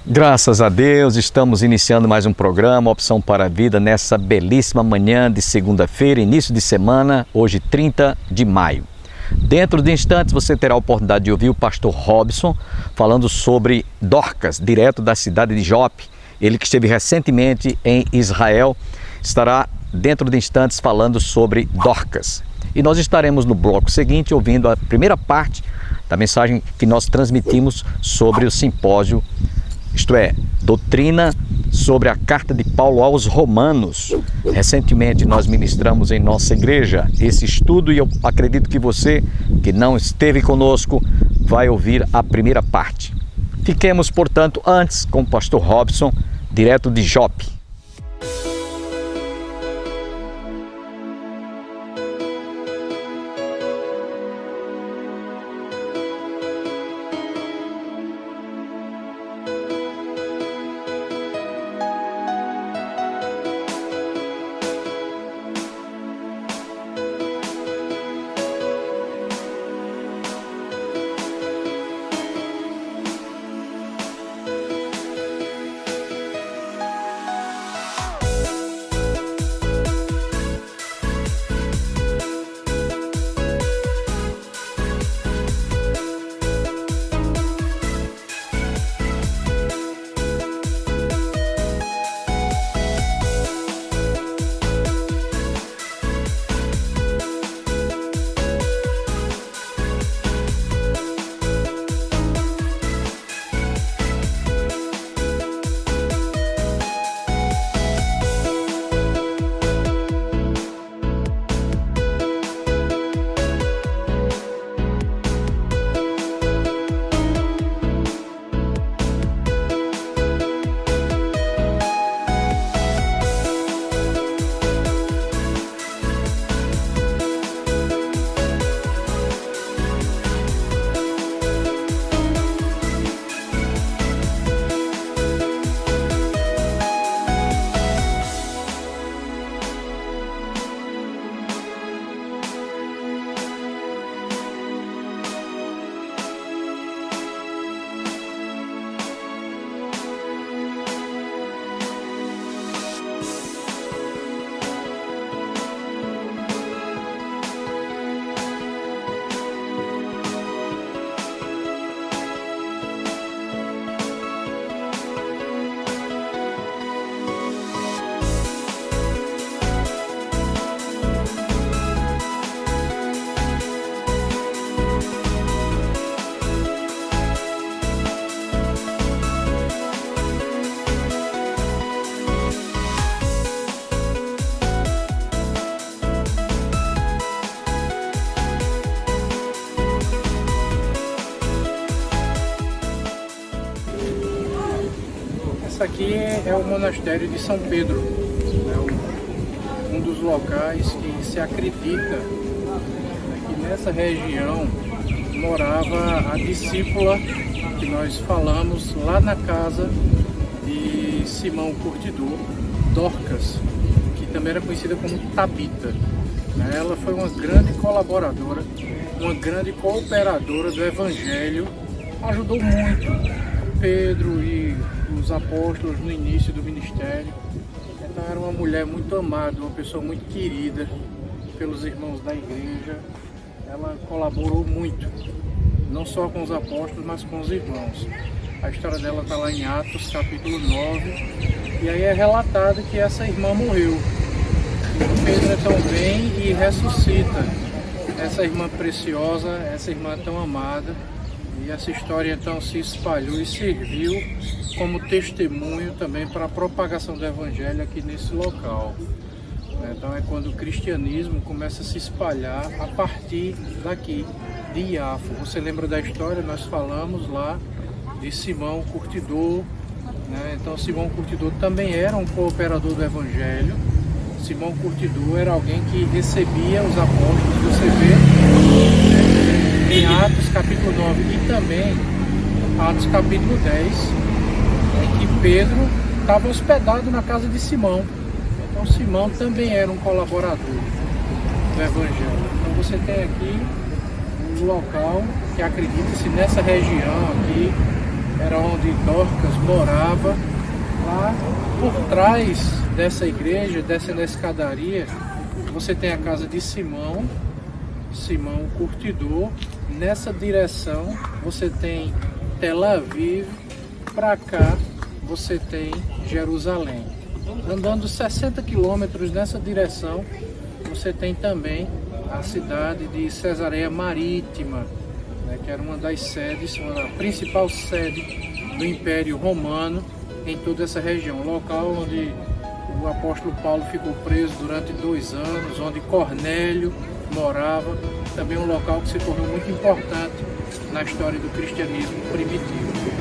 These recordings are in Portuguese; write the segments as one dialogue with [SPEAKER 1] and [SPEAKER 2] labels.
[SPEAKER 1] Graças a Deus, estamos iniciando mais um programa, Opção para a Vida, nessa belíssima manhã de segunda-feira, início de semana, hoje 30 de maio. Dentro de instantes você terá a oportunidade de ouvir o pastor Robson falando sobre Dorcas, direto da cidade de Jope. Ele que esteve recentemente em Israel, estará dentro de instantes falando sobre Dorcas. E nós estaremos no bloco seguinte ouvindo a primeira parte da mensagem que nós transmitimos sobre o simpósio, isto é, doutrina sobre a carta de Paulo aos Romanos. Recentemente nós ministramos em nossa igreja esse estudo e eu acredito que você que não esteve conosco vai ouvir a primeira parte. Fiquemos, portanto, antes com o pastor Robson, direto de Jope.
[SPEAKER 2] Aqui é o monastério de São Pedro, um dos locais que se acredita que nessa região morava a discípula que nós falamos lá na casa de Simão Curtidor, Dorcas, que também era conhecida como Tabita. Ela foi uma grande colaboradora, uma grande cooperadora do Evangelho, ajudou muito Pedro e os apóstolos no início do ministério. Então era uma mulher muito amada, uma pessoa muito querida pelos irmãos da igreja. Ela colaborou muito, não só com os apóstolos, mas com os irmãos. A história dela está lá em Atos, capítulo 9, e aí é relatado que essa irmã morreu. E Pedro então vem e ressuscita essa irmã preciosa, essa irmã tão amada. E essa história então se espalhou e serviu como testemunho também para a propagação do Evangelho aqui nesse local. Então é quando o cristianismo começa a se espalhar a partir daqui, de Iafo. Você lembra da história? Nós falamos lá de Simão Curtidor. Então Simão Curtidor também era um cooperador do Evangelho. Simão Curtidor era alguém que recebia os apóstolos. Você vê em Atos capítulo 9 e também Atos capítulo 10, que Pedro estava hospedado na casa de Simão. Então Simão também era um colaborador do Evangelho. Então você tem aqui um local que acredita-se nessa região aqui era onde Dorcas morava. Lá por trás dessa igreja, descendo a escadaria, você tem a casa de Simão, Simão Curtidor. Nessa direção você tem Tel Aviv, para cá você tem Jerusalém. Andando 60 quilômetros nessa direção, você tem também a cidade de Cesareia Marítima, né, que era uma das sedes, a principal sede do Império Romano em toda essa região. Local onde o apóstolo Paulo ficou preso durante 2 anos, onde Cornélio morava, também um local que se tornou muito importante na história do cristianismo primitivo.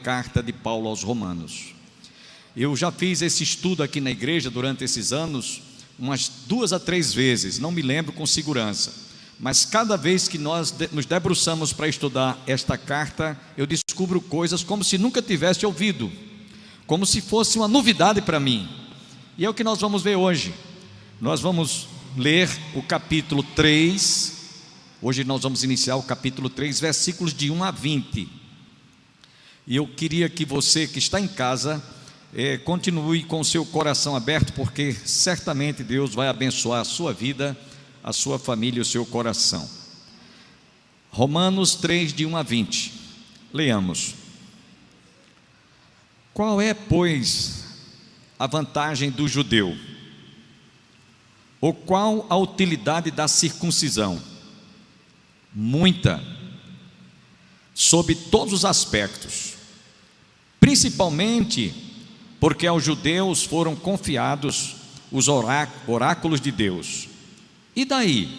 [SPEAKER 1] Carta de Paulo aos Romanos. Eu já fiz esse estudo aqui na igreja durante esses anos, umas 2 a 3 vezes, não me lembro com segurança, mas cada vez que nós nos debruçamos para estudar esta carta, eu descubro coisas como se nunca tivesse ouvido, como se fosse uma novidade para mim, e é o que nós vamos ver hoje. Nós vamos ler o capítulo 3, hoje nós vamos iniciar o capítulo 3, versículos de 1 a 20, e eu queria que você que está em casa continue com o seu coração aberto, porque certamente Deus vai abençoar a sua vida, a sua família e o seu coração. Romanos 3, de 1 a 20, leamos. Qual é, pois, a vantagem do judeu? Ou qual a utilidade da circuncisão? Muita, sob todos os aspectos, principalmente porque aos judeus foram confiados os oráculos de Deus. E daí?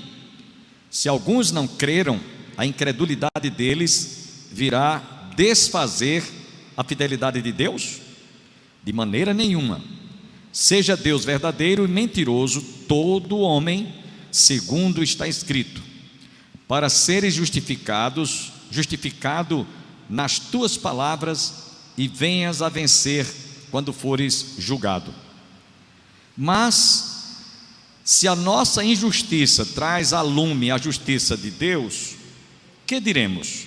[SPEAKER 1] Se alguns não creram, a incredulidade deles virá desfazer a fidelidade de Deus?
[SPEAKER 3] De maneira nenhuma. Seja Deus verdadeiro e mentiroso todo homem, segundo está escrito, para seres justificado nas tuas palavras e venhas a vencer quando fores julgado. Mas se a nossa injustiça traz a lume a justiça de Deus, que diremos?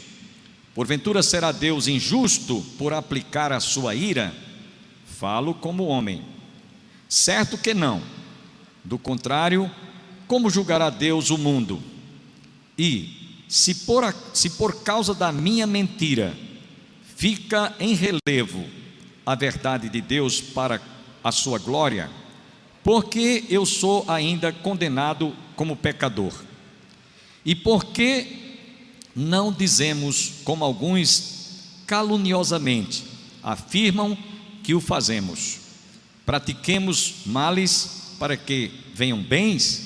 [SPEAKER 3] Porventura será Deus injusto por aplicar a sua ira? Falo como homem. Certo que não. Do contrário, como julgará Deus o mundo? E se por causa da minha mentira fica em relevo a verdade de Deus para a sua glória, porque eu sou ainda condenado como pecador? E por que não dizemos, como alguns caluniosamente afirmam que o fazemos? Pratiquemos males para que venham bens?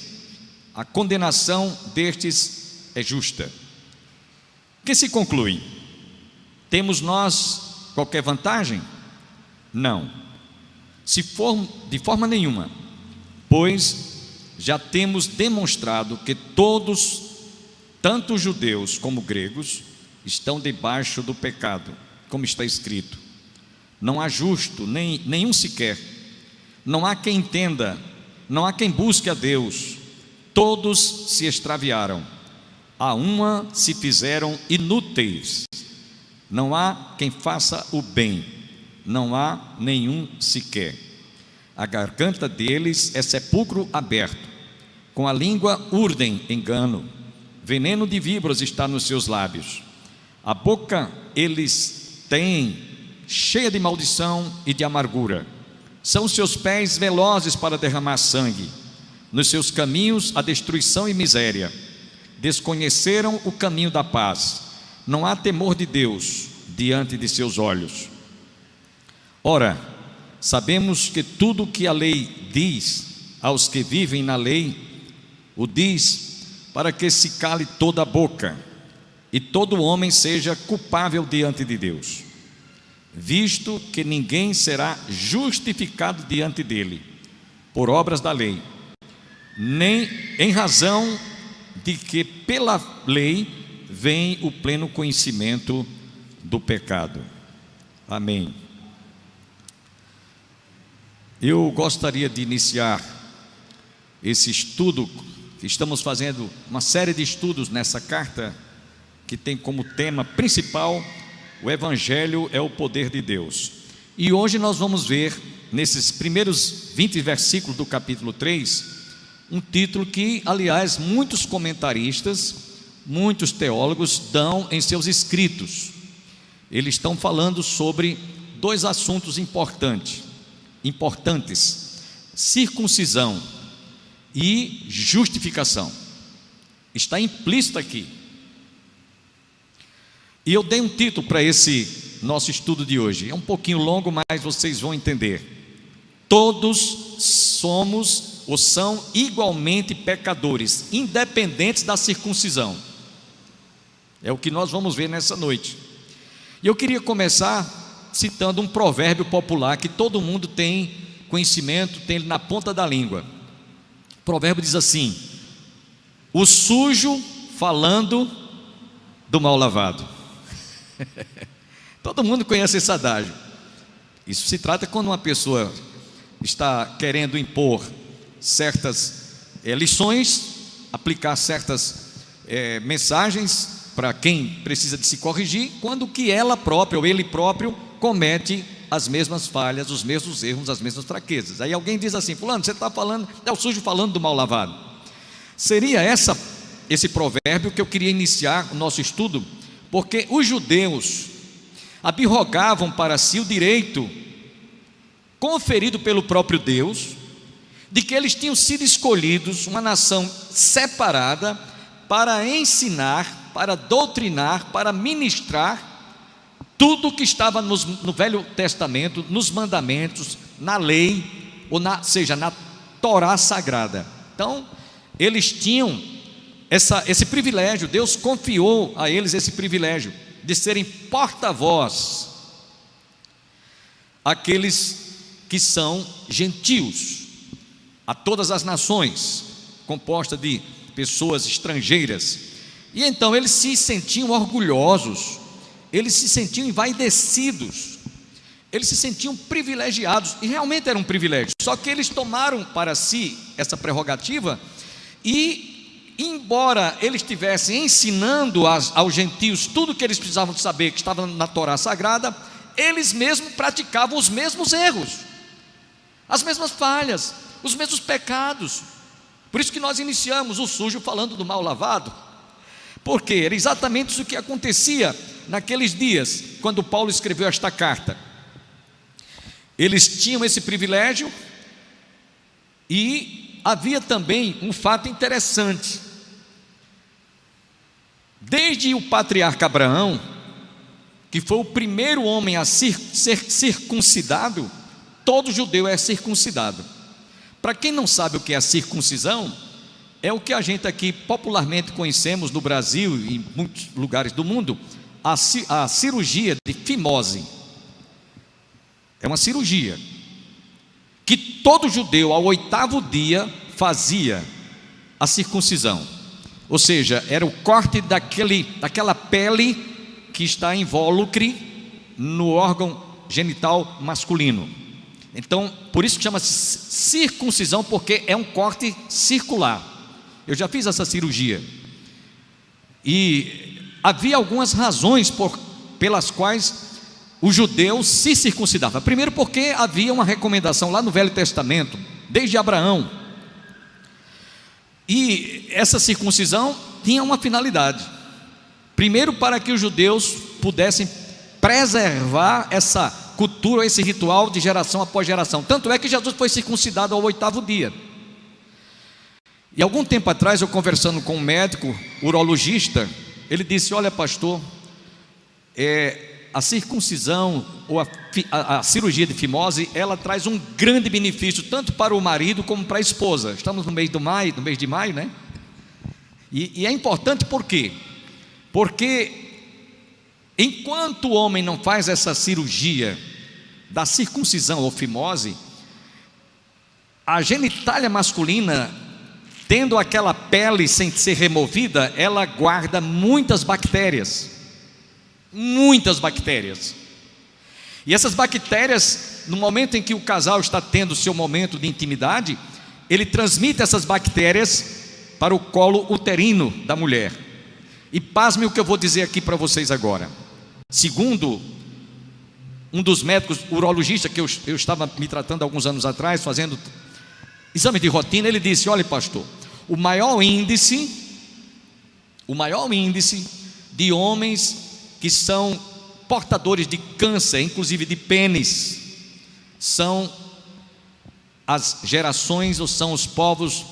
[SPEAKER 3] A condenação destes é justa. Que se conclui? Temos nós qualquer vantagem? Não, de forma nenhuma, pois já temos demonstrado que todos, tanto judeus como gregos, estão debaixo do pecado, como está escrito: não há justo, nenhum sequer, não há quem entenda, não há quem busque a Deus, todos se extraviaram, a uma se fizeram inúteis, não há quem faça o bem, não há nenhum sequer. A garganta deles é sepulcro aberto, com a língua urdem engano, veneno de víboras está nos seus lábios. A boca eles têm cheia de maldição e de amargura. São os seus pés velozes para derramar sangue. Nos seus caminhos a destruição e miséria. Desconheceram o caminho da paz. Não há temor de Deus diante de seus olhos. Ora, sabemos que tudo o que a lei diz aos que vivem na lei, o diz para que se cale toda a boca e todo homem seja culpável diante de Deus, visto que ninguém será justificado diante dele por obras da lei, nem em razão de que pela lei vem o pleno conhecimento do pecado. Amém. Eu gostaria de iniciar esse estudo. Estamos fazendo uma série de estudos nessa carta que tem como tema principal o Evangelho é o poder de Deus. E hoje nós vamos ver, nesses primeiros 20 versículos do capítulo 3, um título que, aliás, muitos comentaristas, muitos teólogos dão em seus escritos. Eles estão falando sobre dois assuntos importantes: circuncisão e justificação. Está implícito aqui. E eu dei um título para esse nosso estudo de hoje. É um pouquinho longo, mas vocês vão entender. Todos somos ou são igualmente pecadores, independentes da circuncisão. É o que nós vamos ver nessa noite. E eu queria começar citando um provérbio popular que todo mundo tem conhecimento, tem ele na ponta da língua. O provérbio diz assim: o sujo falando do mal lavado. Todo mundo conhece esse adágio. Isso se trata quando uma pessoa está querendo impor certas lições, aplicar certas mensagens para quem precisa de se corrigir, quando que ela própria ou ele próprio comete as mesmas falhas, os mesmos erros, as mesmas fraquezas. Aí alguém diz assim: fulano, você está falando, é o sujo falando do mal lavado. Seria esse provérbio que eu queria iniciar o nosso estudo, porque os judeus abrogavam para si o direito conferido pelo próprio Deus, de que eles tinham sido escolhidos, uma nação separada, para ensinar, para doutrinar, para ministrar tudo o que estava no Velho Testamento, nos mandamentos, na lei, seja, na Torá Sagrada. Então, eles tinham esse privilégio. Deus confiou a eles esse privilégio de serem porta-voz àqueles que são gentios, a todas as nações, composta de pessoas estrangeiras. E então eles se sentiam orgulhosos, eles se sentiam envaidecidos, eles se sentiam privilegiados, e realmente era um privilégio. Só que eles tomaram para si essa prerrogativa, e embora eles estivessem ensinando aos gentios tudo o que eles precisavam de saber, que estava na Torá Sagrada, eles mesmos praticavam os mesmos erros, as mesmas falhas, os mesmos pecados. Por isso que nós iniciamos o sujo falando do mal lavado, porque era exatamente isso que acontecia naqueles dias, quando Paulo escreveu esta carta. Eles tinham esse privilégio, e havia também um fato interessante. Desde o patriarca Abraão, que foi o primeiro homem a ser circuncidado, todo judeu é circuncidado. Para quem não sabe o que é a circuncisão, é o que a gente aqui popularmente conhecemos no Brasil e em muitos lugares do mundo, a cirurgia de fimose. É uma cirurgia que todo judeu ao 8º dia fazia a circuncisão, ou seja, era o corte daquela pele que está invólucre no órgão genital masculino. Então, por isso que chama-se circuncisão, porque é um corte circular. Eu já fiz essa cirurgia, e havia algumas razões pelas quais o judeu se circuncidava. Primeiro, porque havia uma recomendação lá no Velho Testamento, desde Abraão, e essa circuncisão tinha uma finalidade. Primeiro, para que os judeus pudessem preservar essa cultura, esse ritual de geração após geração. Tanto é que Jesus foi circuncidado ao 8º dia. E algum tempo atrás, eu conversando com um médico urologista, ele disse: olha, pastor, a circuncisão ou a cirurgia de fimose, ela traz um grande benefício tanto para o marido como para a esposa. Estamos no mês de maio, né? E é importante por quê? Porque enquanto o homem não faz essa cirurgia da circuncisão ou fimose, a genitália masculina, tendo aquela pele sem ser removida, ela guarda muitas bactérias. E essas bactérias, no momento em que o casal está tendo o seu momento de intimidade, ele transmite essas bactérias para o colo uterino da mulher. E pasme o que eu vou dizer aqui para vocês agora. Segundo um dos médicos urologistas que eu estava me tratando alguns anos atrás, fazendo exame de rotina, ele disse: olha, pastor, o maior índice de homens que são portadores de câncer, inclusive de pênis, são as gerações, ou são os povos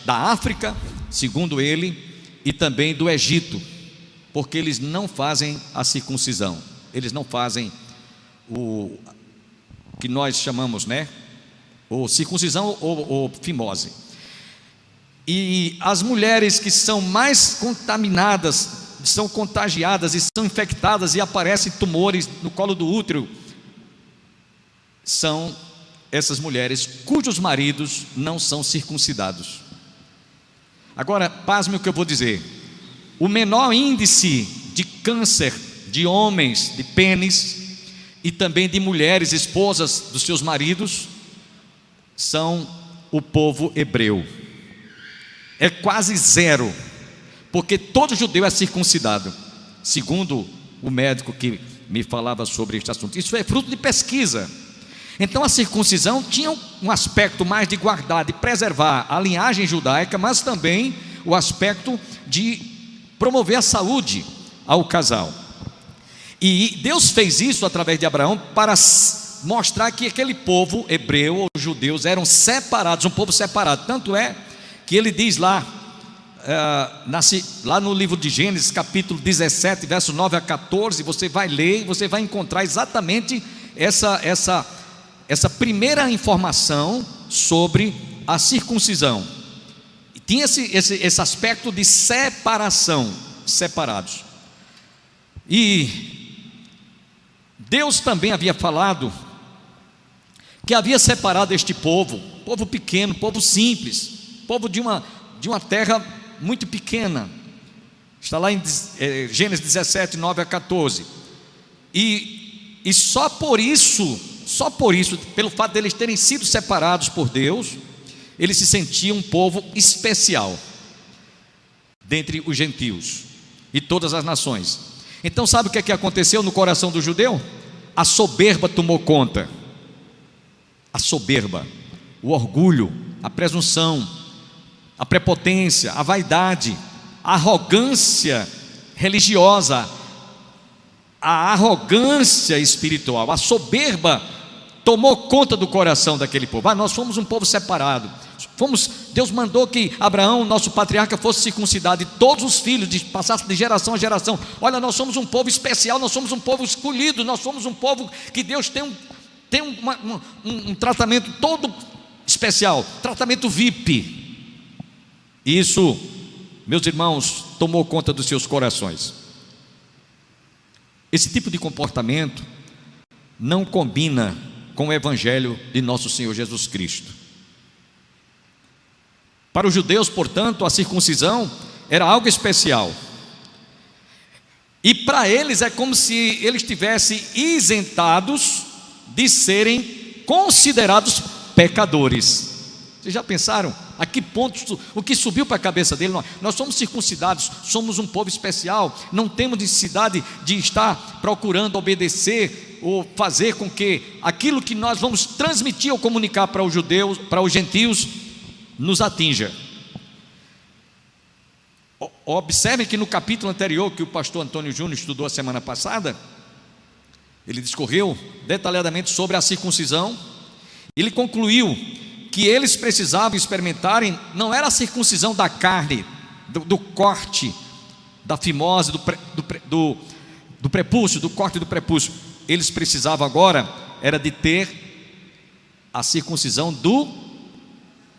[SPEAKER 3] da África, segundo ele, e também do Egito, porque eles não fazem a circuncisão, eles não fazem o que nós chamamos, né, ou circuncisão ou fimose. E as mulheres que são mais contaminadas, são contagiadas e são infectadas e aparecem tumores no colo do útero, são essas mulheres cujos maridos não são circuncidados. Agora, pasme o que eu vou dizer: o menor índice de câncer de homens, de pênis, e também de mulheres, esposas dos seus maridos, são o povo hebreu. É quase zero, porque todo judeu é circuncidado, segundo o médico que me falava sobre este assunto. Isso é fruto de pesquisa. Então a circuncisão tinha um aspecto mais de guardar, de preservar a linhagem judaica, mas também o aspecto de promover a saúde ao casal. E Deus fez isso através de Abraão para mostrar que aquele povo hebreu ou judeus eram separados, um povo separado. Tanto é que ele diz lá no livro de Gênesis, capítulo 17, verso 9 a 14, você vai ler e você vai encontrar exatamente essa primeira informação sobre a circuncisão. E tinha esse aspecto de separação, separados. E Deus também havia falado que havia separado este povo pequeno, povo simples, povo de uma terra muito pequena. Está lá em Gênesis 17, 9 a 14. E só por isso, pelo fato de eles terem sido separados por Deus, eles se sentiam um povo especial dentre os gentios e todas as nações. Então sabe o que é que aconteceu no coração do judeu? A soberba tomou conta. A soberba, o orgulho, a presunção, a prepotência, a vaidade, a arrogância religiosa, a arrogância espiritual, a soberba tomou conta do coração daquele povo. Nós fomos um povo separado. Deus mandou que Abraão, nosso patriarca, fosse circuncidado e todos os filhos passassem de geração a geração. Olha, nós somos um povo especial, nós somos um povo escolhido, nós somos um povo que Deus tem um tratamento todo especial, tratamento VIP. Isso, meus irmãos, tomou conta dos seus corações. Esse tipo de comportamento não combina com o evangelho de nosso Senhor Jesus Cristo. Para os judeus, portanto, a circuncisão era algo especial. E para eles é como se eles estivessem isentados de serem considerados pecadores. Vocês já pensaram a que ponto, o que subiu para a cabeça dele? Nós somos circuncidados, somos um povo especial, não temos necessidade de estar procurando obedecer ou fazer com que aquilo que nós vamos transmitir ou comunicar para os judeus, para os gentios, nos atinja. Observem que no capítulo anterior, que o pastor Antônio Júnior estudou a semana passada, ele discorreu detalhadamente sobre a circuncisão. Ele concluiu que eles precisavam experimentarem, não era a circuncisão da carne, do corte, da fimose, do prepúcio, do corte do prepúcio. Eles precisavam agora, era de ter a circuncisão do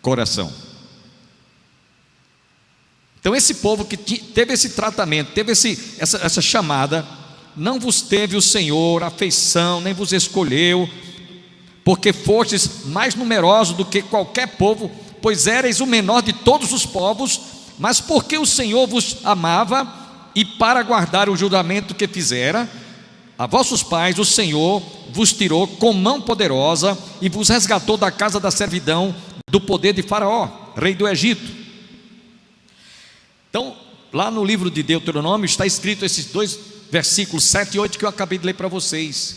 [SPEAKER 3] coração. Então esse povo que teve esse tratamento, teve essa chamada, não vos teve o Senhor afeição, nem vos escolheu, porque fostes mais numerosos do que qualquer povo, pois éreis o menor de todos os povos, mas porque o Senhor vos amava, e para guardar o juramento que fizera a vossos pais, o Senhor vos tirou com mão poderosa e vos resgatou da casa da servidão, do poder de Faraó, rei do Egito. Então, lá no livro de Deuteronômio está escrito esses dois versículos 7 e 8 que eu acabei de ler para vocês.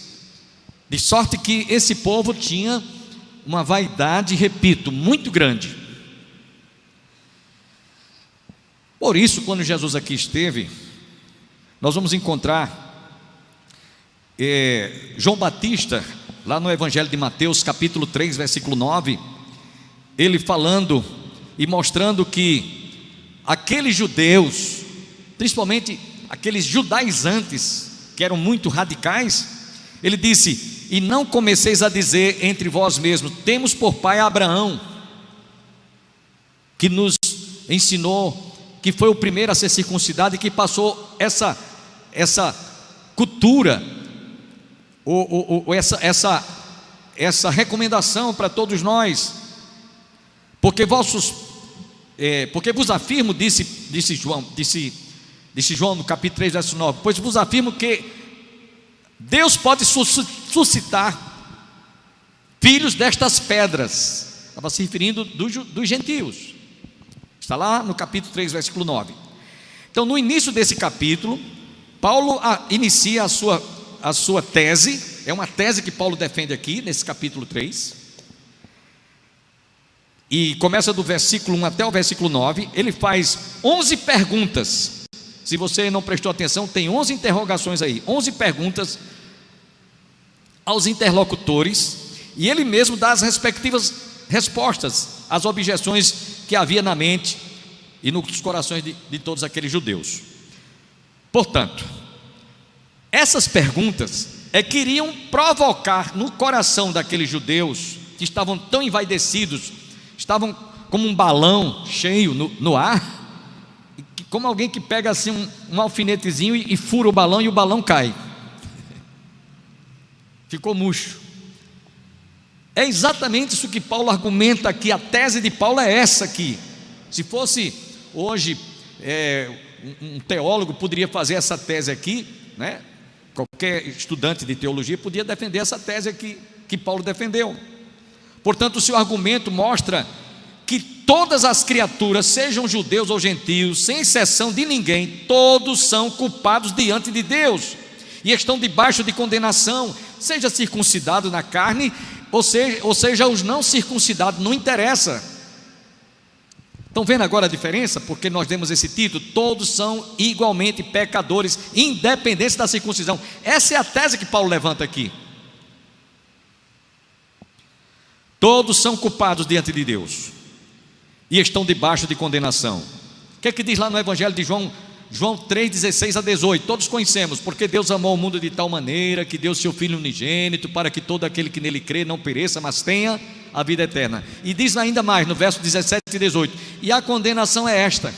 [SPEAKER 3] De sorte que esse povo tinha uma vaidade, repito, muito grande. Por isso, quando Jesus aqui esteve, nós vamos encontrar João Batista, lá no Evangelho de Mateus, capítulo 3, versículo 9, ele falando e mostrando que aqueles judeus, principalmente aqueles judaizantes, que eram muito radicais, ele disse: e não comeceis a dizer entre vós mesmos, temos por pai Abraão, que nos ensinou, que foi o primeiro a ser circuncidado e que passou essa cultura, essa recomendação para todos nós, porque vos afirmo, disse João no capítulo 3, verso 9, pois vos afirmo que Deus pode suscitar filhos destas pedras. Estava se referindo dos gentios. Está lá no capítulo 3, versículo 9. Então, no início desse capítulo, Paulo inicia a sua tese. É uma tese que Paulo defende aqui, nesse capítulo 3. E começa do versículo 1 até o versículo 9. Ele faz 11 perguntas. Se você não prestou atenção, tem 11 interrogações aí, 11 perguntas aos interlocutores, e ele mesmo dá as respectivas respostas às objeções que havia na mente e nos corações de todos aqueles judeus. Portanto, essas perguntas queriam provocar no coração daqueles judeus, que estavam tão envaidecidos, estavam como um balão cheio no ar, como alguém que pega assim um alfinetezinho e fura o balão e o balão cai, ficou murcho. É exatamente isso que Paulo argumenta aqui. A tese de Paulo é essa aqui. Se fosse hoje um teólogo poderia fazer essa tese aqui, né? Qualquer estudante de teologia podia defender essa tese aqui que Paulo defendeu. Portanto, o seu argumento mostra que todas as criaturas, sejam judeus ou gentios, sem exceção de ninguém, todos são culpados diante de Deus e estão debaixo de condenação, seja circuncidado na carne, ou seja os não circuncidados, não interessa. Estão vendo agora a diferença? Porque nós demos esse título: todos são igualmente pecadores, independente da circuncisão. Essa é a tese que Paulo levanta aqui. Todos são culpados diante de Deus e estão debaixo de condenação. O que é que diz lá no Evangelho de João 3:16-18? Todos conhecemos: porque Deus amou o mundo de tal maneira que deu seu Filho unigênito, para que todo aquele que nele crê não pereça, mas tenha a vida eterna. E diz ainda mais no verso 17 e 18: e a condenação é esta,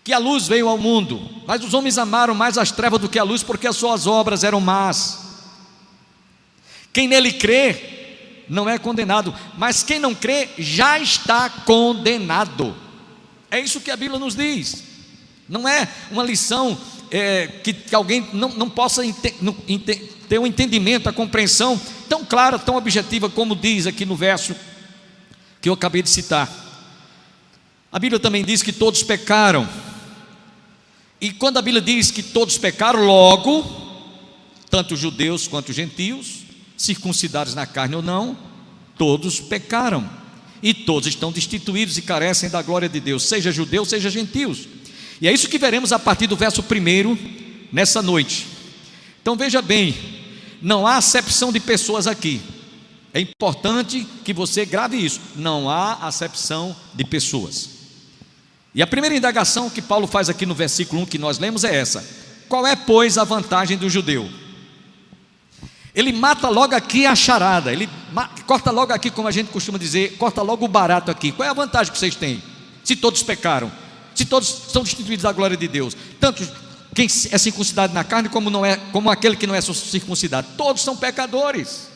[SPEAKER 3] que a luz veio ao mundo, mas os homens amaram mais as trevas do que a luz, porque as suas obras eram más. Quem nele crê não é condenado, mas quem não crê já está condenado. É isso que a Bíblia nos diz. Não é uma lição que alguém não possa ter um entendimento, a compreensão tão clara, tão objetiva, como diz aqui no verso que eu acabei de citar. A Bíblia também diz que todos pecaram. E quando a Bíblia diz que todos pecaram, logo, tanto judeus quanto gentios, circuncidados na carne ou não, todos pecaram, e todos estão destituídos e carecem da glória de Deus, seja judeus, seja gentios. E é isso que veremos a partir do verso 1 nessa noite. Então veja bem, não há acepção de pessoas aqui. É importante que você grave isso: não há acepção de pessoas. E a primeira indagação que Paulo faz aqui no versículo 1 que nós lemos é essa: qual é, pois, a vantagem do judeu? Ele mata logo aqui a charada, ele corta logo aqui, como a gente costuma dizer, corta logo o barato aqui. Qual é a vantagem que vocês têm? Se todos pecaram, se todos são destituídos da glória de Deus, tanto quem é circuncidado na carne como aquele que não é circuncidado, todos são pecadores.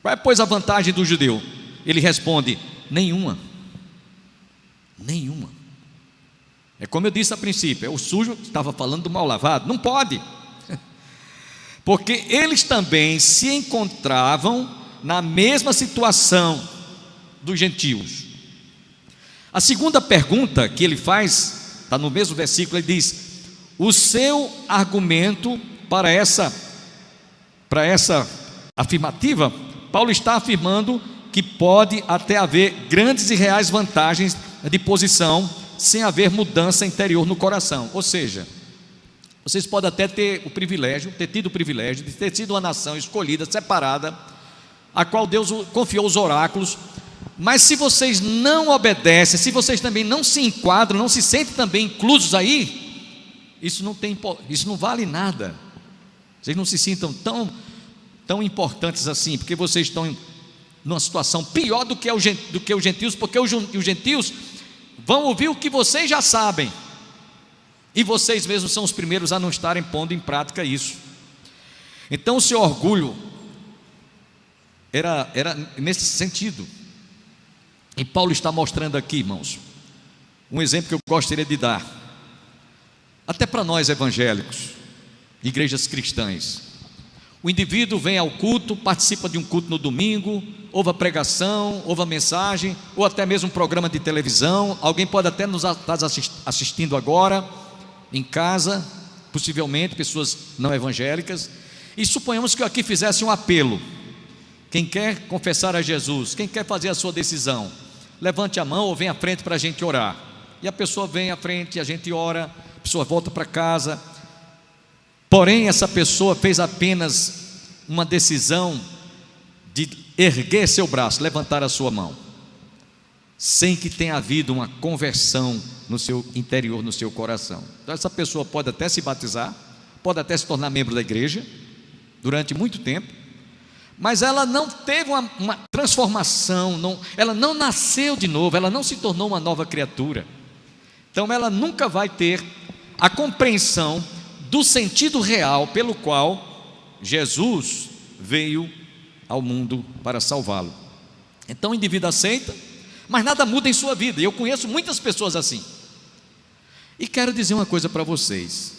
[SPEAKER 3] Qual é, pois, a vantagem do judeu? Ele responde: nenhuma. Nenhuma. É como eu disse a princípio, é o sujo, estava falando do mal lavado, não pode. Porque eles também se encontravam na mesma situação dos gentios. A segunda pergunta que ele faz, está no mesmo versículo, ele diz: o seu argumento para essa afirmativa, Paulo está afirmando que pode até haver grandes e reais vantagens de posição sem haver mudança interior no coração. Ou seja, vocês podem até ter tido o privilégio de ter sido uma nação escolhida, separada, a qual Deus confiou os oráculos, mas se vocês não obedecem, se vocês também não se enquadram, não se sentem também inclusos aí, isso não vale nada. Vocês não se sintam tão importantes assim, porque vocês estão numa situação pior do que os gentios, porque os gentios vão ouvir o que vocês já sabem, e vocês mesmos são os primeiros a não estarem pondo em prática isso. Então o seu orgulho era nesse sentido. E Paulo está mostrando aqui, irmãos, um exemplo que eu gostaria de dar, até para nós evangélicos, igrejas cristãs. O indivíduo vem ao culto, participa de um culto no domingo, ouve a pregação, ouve a mensagem, ou até mesmo um programa de televisão. Alguém pode até nos estar assistindo agora em casa, possivelmente pessoas não evangélicas, e suponhamos que eu aqui fizesse um apelo: quem quer confessar a Jesus, quem quer fazer a sua decisão, levante a mão ou venha à frente para a gente orar. E a pessoa vem à frente, a gente ora, a pessoa volta para casa. Porém, essa pessoa fez apenas uma decisão de erguer seu braço, levantar a sua mão, sem que tenha havido uma conversão no seu interior, no seu coração. Então essa pessoa pode até se batizar, pode até se tornar membro da igreja durante muito tempo, mas ela não teve uma transformação, ela não nasceu de novo, ela não se tornou uma nova criatura. Então ela nunca vai ter a compreensão do sentido real pelo qual Jesus veio ao mundo para salvá-lo. Então o indivíduo aceita, mas nada muda em sua vida. E eu conheço muitas pessoas assim. E quero dizer uma coisa para vocês: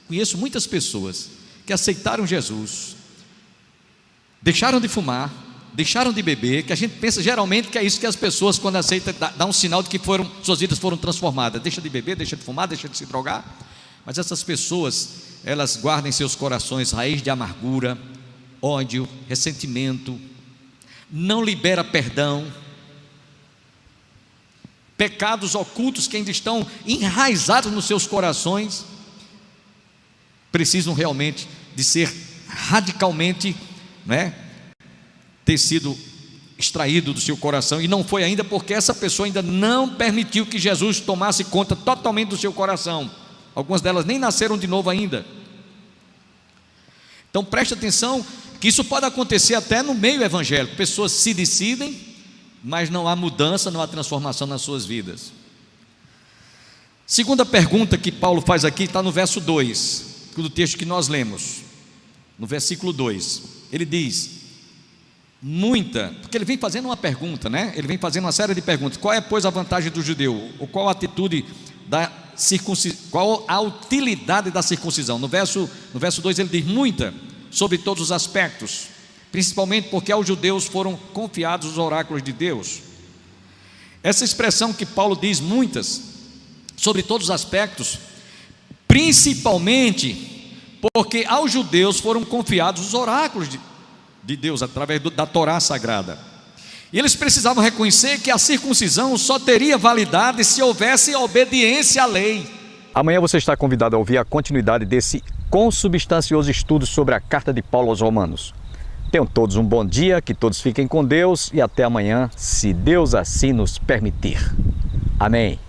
[SPEAKER 3] conheço muitas pessoas que aceitaram Jesus, deixaram de fumar, deixaram de beber, que a gente pensa geralmente que é isso que as pessoas, quando aceitam, dá um sinal de que suas vidas foram transformadas. Deixa de beber, deixa de fumar, deixa de se drogar. Mas essas pessoas, elas guardam em seus corações raiz de amargura, ódio, ressentimento, não libera perdão, pecados ocultos que ainda estão enraizados nos seus corações, precisam realmente de ser radicalmente, ter sido extraído do seu coração. E não foi ainda, porque essa pessoa ainda não permitiu que Jesus tomasse conta totalmente do seu coração. Algumas delas nem nasceram de novo ainda. Então preste atenção que isso pode acontecer até no meio evangélico. Pessoas se decidem, mas não há mudança, não há transformação nas suas vidas. Segunda pergunta que Paulo faz aqui está no verso 2 do texto que nós lemos. No versículo 2 ele diz: porque ele vem fazendo uma pergunta, ele vem fazendo uma série de perguntas. Qual é, pois, a vantagem do judeu? Ou qual a atitude da circuncisão? Qual a utilidade da circuncisão? No verso 2 ele diz: muita, sobre todos os aspectos, principalmente porque aos judeus foram confiados os oráculos de Deus. Essa expressão que Paulo diz, muitas, sobre todos os aspectos, principalmente porque aos judeus foram confiados os oráculos de Deus, através da Torá Sagrada. E eles precisavam reconhecer que a circuncisão só teria validade se houvesse obediência à lei.
[SPEAKER 1] Amanhã você está convidado a ouvir a continuidade desse consubstancioso estudo sobre a carta de Paulo aos Romanos. Tenham todos um bom dia, que todos fiquem com Deus e até amanhã, se Deus assim nos permitir. Amém.